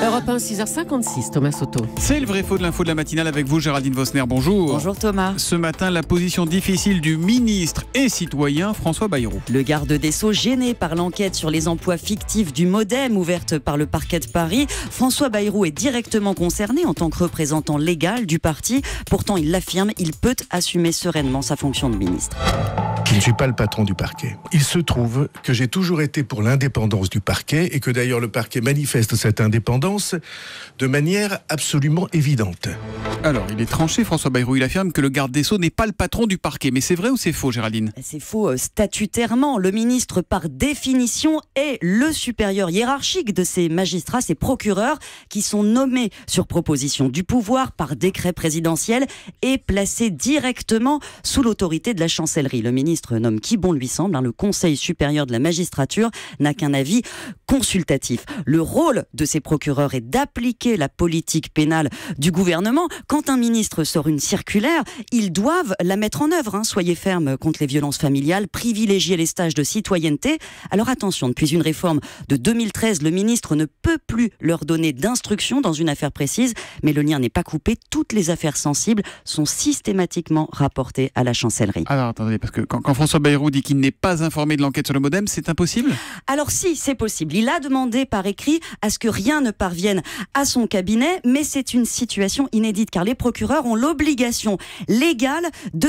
Europe 1, 6h56, Thomas Soto. C'est le vrai faux de l'info de la matinale avec vous, Géraldine Vosner. Bonjour. Bonjour Thomas. Ce matin, la position difficile du ministre et citoyen François Bayrou. Le garde des Sceaux, gêné par l'enquête sur les emplois fictifs du MoDem ouverte par le parquet de Paris. François Bayrou est directement concerné en tant que représentant légal du parti. Pourtant, il l'affirme, il peut assumer sereinement sa fonction de ministre. Je ne suis pas le patron du parquet. Il se trouve que j'ai toujours été pour l'indépendance du parquet et que d'ailleurs le parquet manifeste cette indépendance de manière absolument évidente. Alors, il est tranché, François Bayrou. Il affirme que le garde des Sceaux n'est pas le patron du parquet. Mais c'est vrai ou c'est faux, Géraldine ? C'est faux statutairement. Le ministre, par définition, est le supérieur hiérarchique de ces magistrats, ces procureurs, qui sont nommés sur proposition du pouvoir par décret présidentiel et placés directement sous l'autorité de la chancellerie. Le ministre nomme qui bon lui semble. Le Conseil supérieur de la magistrature n'a qu'un avis consultatif. Le rôle de ces procureurs est d'appliquer la politique pénale du gouvernement. Quand un ministre sort une circulaire, ils doivent la mettre en œuvre. Soyez ferme contre les violences familiales, privilégiez les stages de citoyenneté. Alors attention, depuis une réforme de 2013, le ministre ne peut plus leur donner d'instructions dans une affaire précise, mais le lien n'est pas coupé. Toutes les affaires sensibles sont systématiquement rapportées à la chancellerie. Alors attendez, parce que quand François Bayrou dit qu'il n'est pas informé de l'enquête sur le MoDem, c'est impossible ? Alors si, c'est possible. Il a demandé par écrit à ce que rien ne parvienne à son cabinet, mais c'est une situation inédite car les procureurs ont l'obligation légale de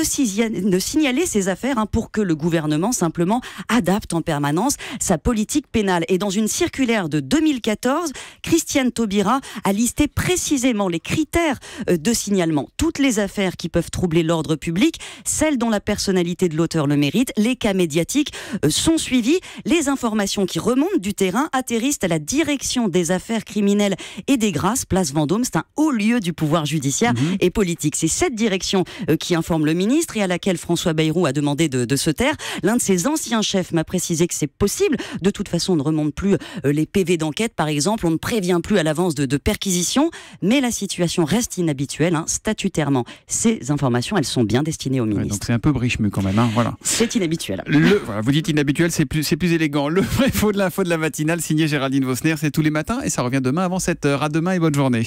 signaler ces affaires pour que le gouvernement simplement adapte en permanence sa politique pénale. Et dans une circulaire de 2014, Christiane Taubira a listé précisément les critères de signalement. Toutes les affaires qui peuvent troubler l'ordre public, celles dont la personnalité de l'auteur le mérite, les cas médiatiques sont suivis. Les informations qui remontent du terrain atterrissent à la direction des affaires criminelles et des grâces, place Vendôme. C'est un haut lieu du pouvoir judiciaire et politique. C'est cette direction qui informe le ministre et à laquelle François Bayrou a demandé de se taire. L'un de ses anciens chefs m'a précisé que c'est possible. De toute façon, on ne remonte plus les PV d'enquête, par exemple. On ne prévient plus à l'avance de perquisition. Mais la situation reste inhabituelle. Statutairement, ces informations, elles sont bien destinées au ministre. Ouais, donc c'est un peu briche-mu quand même. Voilà. C'est inhabituel. Voilà, vous dites inhabituel, c'est plus élégant. Le vrai faux de l'info de la matinale, signé Géraldine Vosner, c'est tous les matins et ça revient demain avant 7h. À demain et bonne journée.